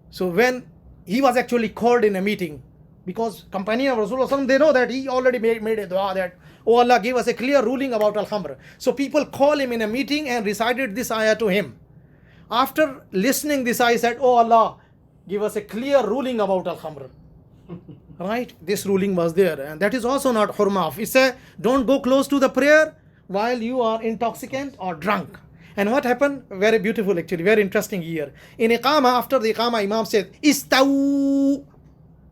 So when he was actually called in a meeting, because companion of Rasulullah, they know that he already made a dua that, oh Allah, give us a clear ruling about al-khamr. So people call him in a meeting and recited this ayah to him. After listening this ayah, said, oh Allah, give us a clear ruling about al-khamr. Right? This ruling was there. And that is also not hurma. He said, don't go close to the prayer while you are intoxicant or drunk. And what happened? Very beautiful actually, very interesting here. In Iqama, after the Iqama, Imam said, Istawu.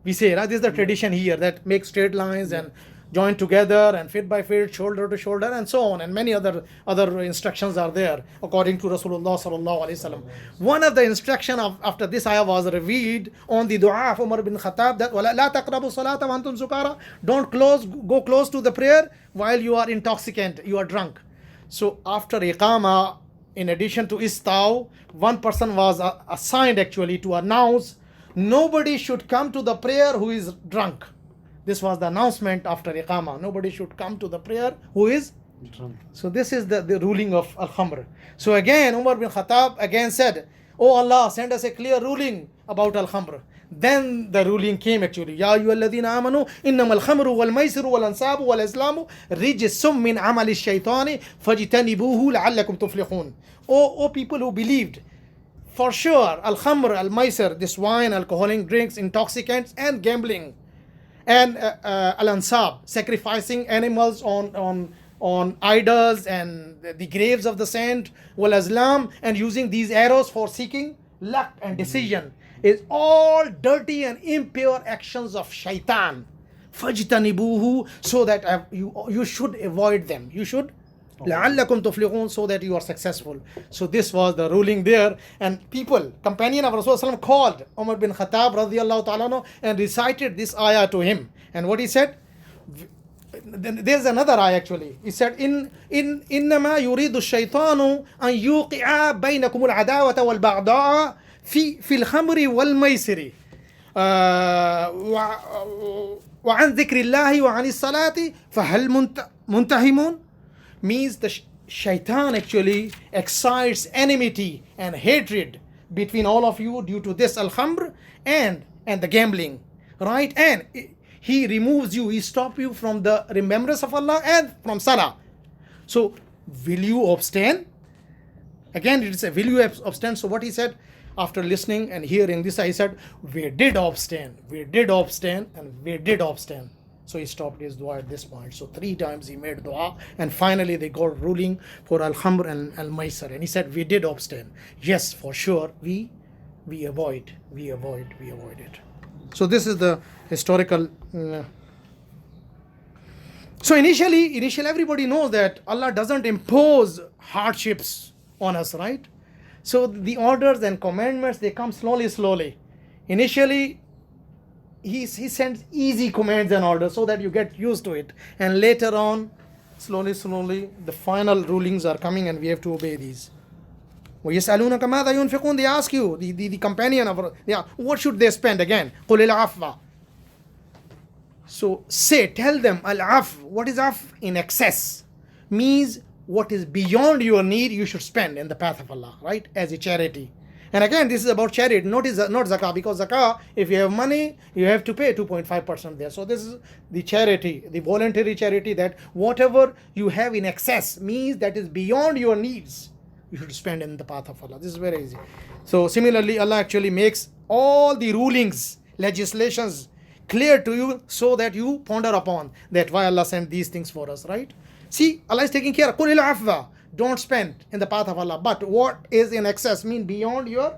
We say, right? This is the tradition here that make straight lines and join together and feet by feet, shoulder to shoulder, and so on. And many other instructions are there according to Rasulullah sallallahu alaihi wasallam. One of the instruction after this ayah was revealed on the dua of Umar bin Khattab that la taqrabu salata wa antum sukara. Don't go close to the prayer while you are intoxicant, you are drunk. So after Iqama, in addition to Istaw, one person was assigned actually to announce nobody should come to the prayer who is drunk. This was the announcement after Iqama. Nobody should come to the prayer who is drunk. So this is the ruling of al-khamr. So again, Umar bin Khattab again said, oh Allah, send us a clear ruling about al-khamr. Then the ruling came actually. Ya ayyuhalladhina amanu innamal khamru wal maisiru wal ansabu wal azlamu rijsum min amali shaitani fajtanibuhu la'allakum tuflihun. Oh people who believed, for sure al-khamr, al-maisir, this wine, alcoholic drinks, intoxicants, and gambling, and al-ansab, sacrificing animals on idols and the graves of the saint, wal azlam, and using these arrows for seeking luck and decision, is all dirty and impure actions of shaitan. Fajtanibuhu, so that you should avoid them. You should لَعَلَّكُمْ تُفْلِحُونَ, so that you are successful. So this was the ruling there. And people, companion of Rasulullah called Umar bin Khattab radiyallahu ta'ala and recited this ayah to him. And what he said? then there's another ayah actually. He said, إنما يريد الشيطان أن يوقع بينكم العداوة والبغضاء في الخمر والميسر وعن ذكر الله وعن الصلاة فهل منتهمون. Means the shaitan actually excites enmity and hatred between all of you due to this al-khamr and the gambling, right? And he removes you, he stops you from the remembrance of Allah and from salah. So will you abstain? Again it is a will you abstain. So what he said after listening and hearing this, I said we did abstain, and we did abstain. So he stopped his dua at this point. So 3 times he made dua, and finally they got ruling for al-khamr and al-maisar, and he said we did abstain. Yes, for sure we avoid it. So this is the historical. So initially everybody knows that Allah doesn't impose hardships on us, right? So the orders and commandments, they come slowly. Initially he sends easy commands and orders so that you get used to it, and later on slowly the final rulings are coming and we have to obey these. وَيَسْأَلُونَكَ مَاذَا يُنْفِقُونَ. They ask you, the companion of, what should they spend again? قُلِ الْعَفْوَ. So tell them al-af. What is af? In excess. Means what is beyond your need you should spend in the path of Allah, right? As a charity. And again, this is about charity, not zakah, because zakah, if you have money, you have to pay 2.5% there. So this is the charity, the voluntary charity, that whatever you have in excess means that is beyond your needs, you should spend in the path of Allah. This is very easy. So similarly, Allah actually makes all the rulings, legislations clear to you so that you ponder upon that why Allah sent these things for us, right? See, Allah is taking care. قُلِ الْعَفْوَ. Don't spend in the path of Allah. But what is in excess mean beyond your.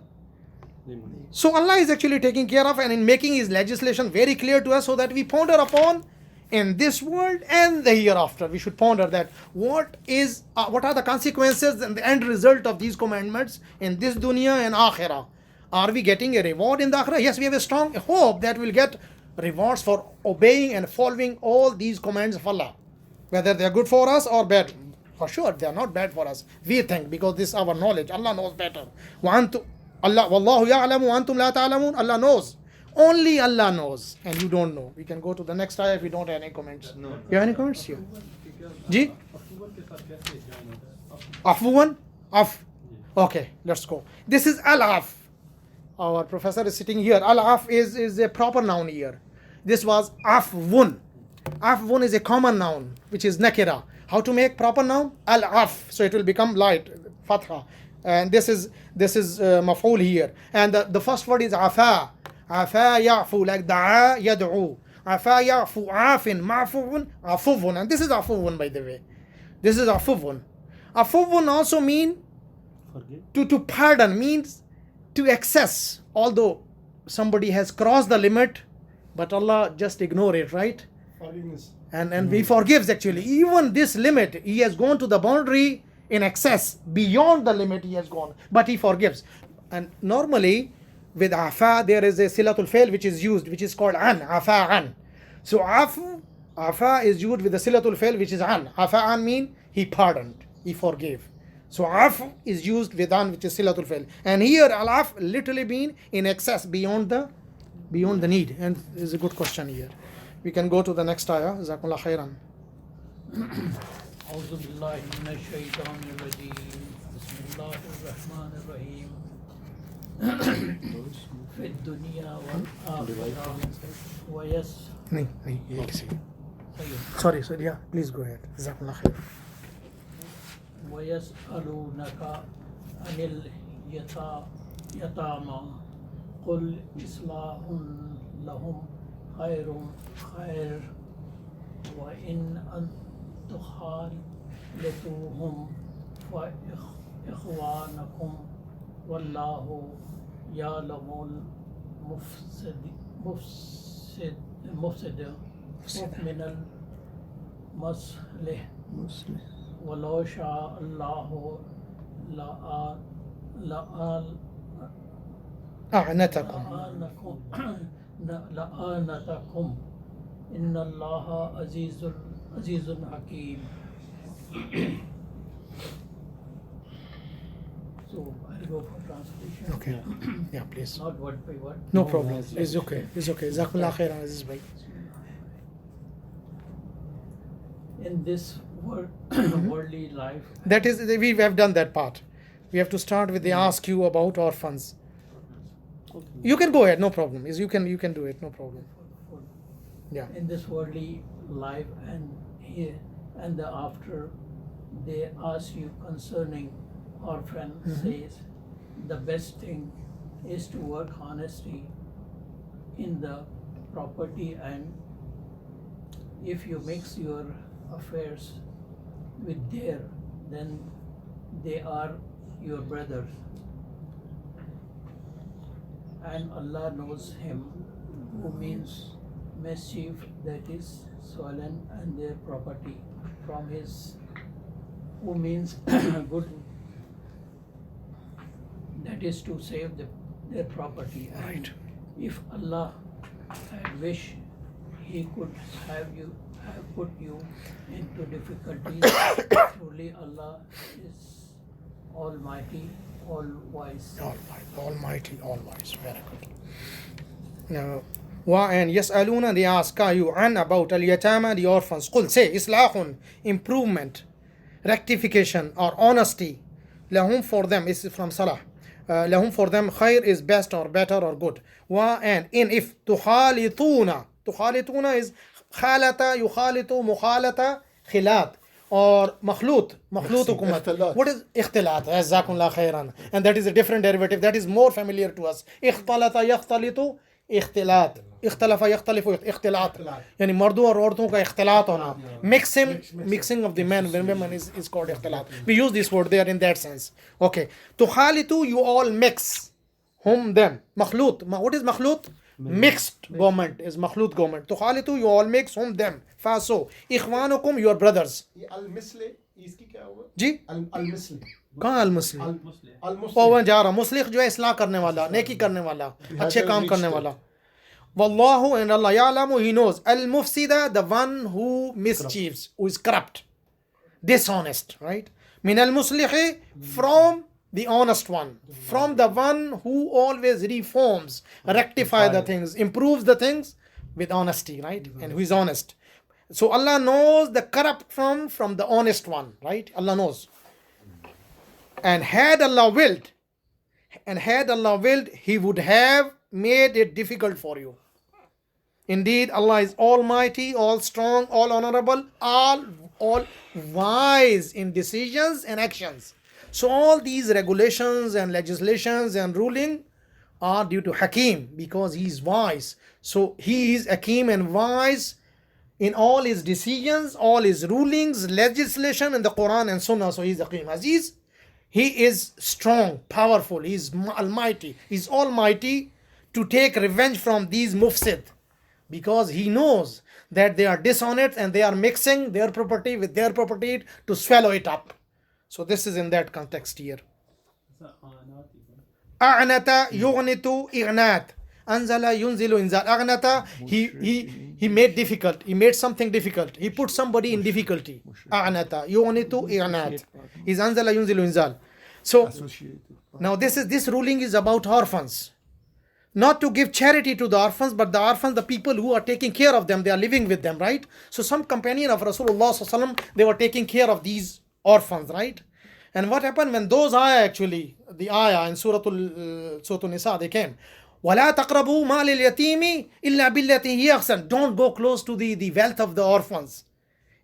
So Allah is actually taking care of, and in making His legislation very clear to us so that we ponder upon in this world and the hereafter. We should ponder that what are the consequences and the end result of these commandments in this dunya and akhirah. Are we getting a reward in the akhirah? Yes, we have a strong hope that we'll get rewards for obeying and following all these commands of Allah. Whether they are good for us or bad. For sure, they are not bad for us. We think, because this is our knowledge. Allah knows better. Allah, Wallahu ya'lamu wa antum la ta'lamun. Allah knows. Only Allah knows, and you don't know. We can go to the next ayah if we don't have any comments. No. You have any comments here? Ji? Afwan? Af. Okay, let's go. This is al-af. Our professor is sitting here. Al-af is a proper noun here. This was afwun. Afwun is a common noun, which is nakira. How to make proper noun? Al-af. So it will become light, fatha. And this is maf'ul here. And the first word is afa. Afa ya'fu, like da'a yad'u. Afa ya'fu, afin, ma'fu'un, afuvun. And this is afuvun, by the way. This is afuvun. Afuvun also mean to pardon, means to excess. Although somebody has crossed the limit, but Allah just ignore it, right? And He forgives actually. Even this limit, He has gone to the boundary in excess. Beyond the limit He has gone. But He forgives. And normally, with afa, there is a silatul fail which is used, which is called an, afa an. So afa is used with the silatul fail which is an. Afa an mean He pardoned, He forgave. So af is used with an, which is silatul fail. And here al-af literally mean in excess, beyond the need. And this is a good question here. We can go to the next ayah. Jazakumullah khairan. أعوذ بالله من الشيطان الرجيم بسم الله الرحمن الرحيم في الدنيا والآخرة Sorry, yeah, please go ahead. Jazakumullah khair. ويسألونك عن اليتامى قل إصلاح لهم خير وإن أن تخالطوهم فإخوانكم والله يعلم المفسد من المصلح ولو شاء الله لأعنتكم إن الله عزيز Azizun Hakim. So I'll go for translation. Okay. Yeah, please. Not word by word. No problem. It's okay. It's okay. Jazakumullah khairan, Aziz bhai. In this worldly life, That is, we have done that part. We have to start with they ask you about orphans. You can go ahead, no problem. You can do it, no problem. Yeah. in this worldly life and here and the after, they ask you concerning orphan, says the best thing is to work honesty in the property, and if you mix your affairs with their, then they are your brothers, and Allah knows him who means mischief, that is stolen and their property from his, who means good, that is to save their property. And Right. if Allah had wished, he could have put you into difficulties. Truly Allah is Almighty, all-wise. Almighty, all-wise. Very good. Now, and yas'aluna, they ask you an about al-yatama, the orphans. Qul, say, islahun, improvement, rectification or honesty. Lahum, for them, is from salah. Lahum, for them, khair is best or better or good. And in if tukhalituna is khalata, yukhalitu, mukhalata, khilat. Or makhlut hukumat. What is ikhtilat? Jazakumullah khairan. And that is a different derivative that is more familiar to us. Ikhtalata yakhtalitu ikhtilat. Ikhtalafa yakhtalifu ikhtilat. Yani mardu और औरतों का इख्तिलात होना. Mixing of the men and women is called ikhtilat. We use this word there in that sense. Okay. Tukhalitu, you all mix. Whom, them. Makhlut. What is makhlut? Mixed government is makhlut government. Tukhalitu, you all mix. Whom, them. Faso. Ikhwanukum, your brothers. Al-Misli, इसकी क्या हुआ? जी? Al-Misli. कहाँ अल-मुस्लिम? Al-Musli. ओ वहाँ जा रहा मुस्लिख जो है इस्लाह करने वाला, नेकी करने वाला, अच्छे काम करने वाला. Wallahu, and Allah ya'lamu, he knows. Al-mufsida, the one who mischiefs, who is corrupt, dishonest, right? Min al-muslihi, from the honest one, from the one who always reforms, rectify the things, improves the things with honesty, right? And who is honest. So Allah knows the corrupt from the honest one, right? Allah knows. And had Allah willed, he would have made it difficult for you. Indeed, Allah is almighty, all strong, all honorable, all wise in decisions and actions. So all these regulations and legislations and ruling are due to Hakim, because he is wise. So he is Hakim and wise in all his decisions, all his rulings, legislation in the Qur'an and Sunnah. So he is Hakim. Aziz, he is strong, powerful, he is almighty, he is almighty to take revenge from these mufsid, because he knows that they are dishonest and they are mixing their property with their property to swallow it up. So this is in that context here. A'nata yughnitu ighnat. Anzala yunzilu inzal. Aghnata, he made difficult. He made something difficult. He put somebody in difficulty. A'nata yughnitu ighnat. Is anzala yunzilu inzal. So now this ruling is about orphans. Not to give charity to the orphans, but the orphans, the people who are taking care of them, they are living with them, right? So some companion of Rasulullah sallallahu alaihi wasallam, they were taking care of these orphans, right? And what happened when those ayah actually, the ayah in Surah Nisa, they came. وَلَا تَقْرَبُوا مَالِ الْيَتِيمِ إِلَّا بِالَّتِي هِيَ أَحْسَنُ. Don't go close to the wealth of the orphans,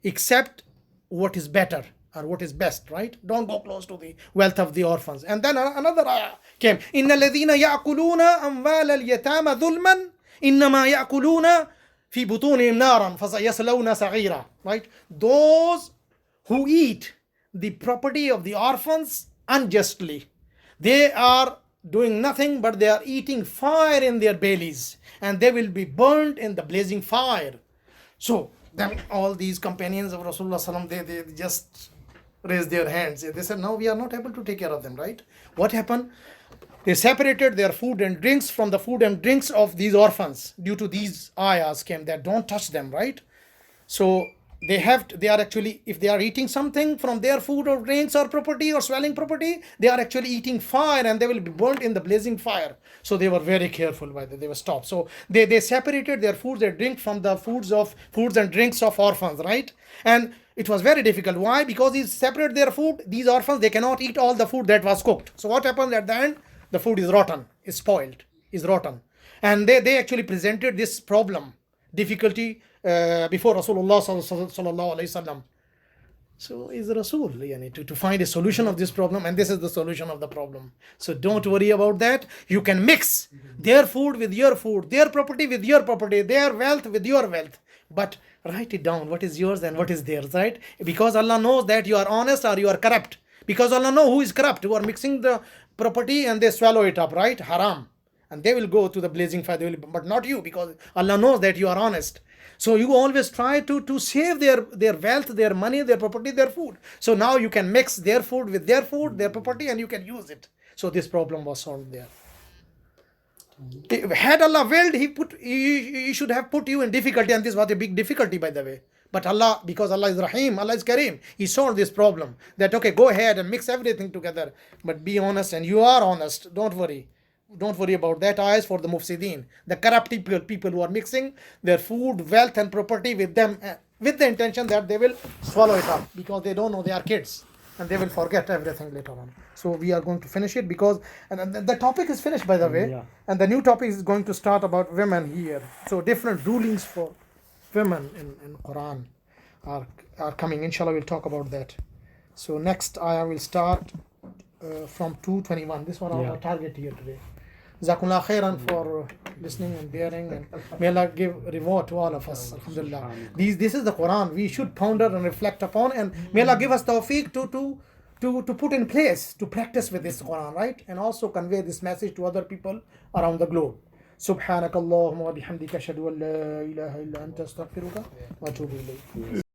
except what is better or what is best, right? Don't go close to the wealth of the orphans. And then another ayah came. إِنَّ الَّذِينَ يَأْكُلُونَ أَمْوَالَ الْيَتَامَ ظُلْمًا إِنَّمَا يَأْكُلُونَ فِي بُطُونِهِمْ نَارًا فَسَيَصْلَوْنَ سَعِيرًا. Right? Those who eat the property of the orphans unjustly, they are doing nothing but they are eating fire in their bellies, and they will be burnt in the blazing fire. So then all these companions of Rasulullah sallam, they just raised their hands. They said, no, we are not able to take care of them, right? What happened? They separated their food and drinks from the food and drinks of these orphans. Due to these ayahs came that don't touch them, right? So they are actually, if they are eating something from their food or drinks or property or swelling property, they are actually eating fire and they will be burnt in the blazing fire. So they were very careful by that, they were stopped. So they separated their food, their drink from the foods and drinks of orphans, right? And it was very difficult. Why? Because they separate their food. These orphans, they cannot eat all the food that was cooked. So what happens at the end? The food is rotten, is spoiled, is rotten. And they actually presented this problem, difficulty, before Rasulullah sallallahu alaihi wasallam. So is Rasul, to find a solution of this problem, and this is the solution of the problem. So don't worry about that. You can mix their food with your food, their property with your property, their wealth with your wealth. But write it down, what is yours and what is theirs, right? Because Allah knows that you are honest or you are corrupt. Because Allah knows who is corrupt, who are mixing the property and they swallow it up, right? Haram. And they will go to the blazing fire, but not you, because Allah knows that you are honest. So you always try to save their wealth, their money, their property, their food. So now you can mix their food with their food, their property, and you can use it. So this problem was solved there. Had Allah willed, he should have put you in difficulty, and this was a big difficulty, by the way. But Allah, because Allah is Rahim, Allah is Kareem, He solved this problem. That, okay, go ahead and mix everything together, but be honest, and you are honest. Don't worry. Don't worry about that. Ayah is for the mufsideen, the corrupt people who are mixing their food, wealth, and property with them, with the intention that they will swallow it up, because they don't know, they are kids, and they will forget everything later on. So we are going to finish it, because and the topic is finished, by the way, Yeah. and the new topic is going to start about women here. So different rulings for women in Qur'an are coming. Inshallah, we'll talk about that. So next ayah will start from 221. This was our target here today. Jazakumullah khairan for listening and bearing, and may Allah give reward to all of us. Alhamdulillah. This is the Quran we should ponder and reflect upon, and may Allah give us tawfiq to put in place, to practice with this Quran, right? And also convey this message to other people around the globe. سبحانك اللهم وبحمدك أشهد أن لا إله إلا أنت أستغفرك وأتوب إليك.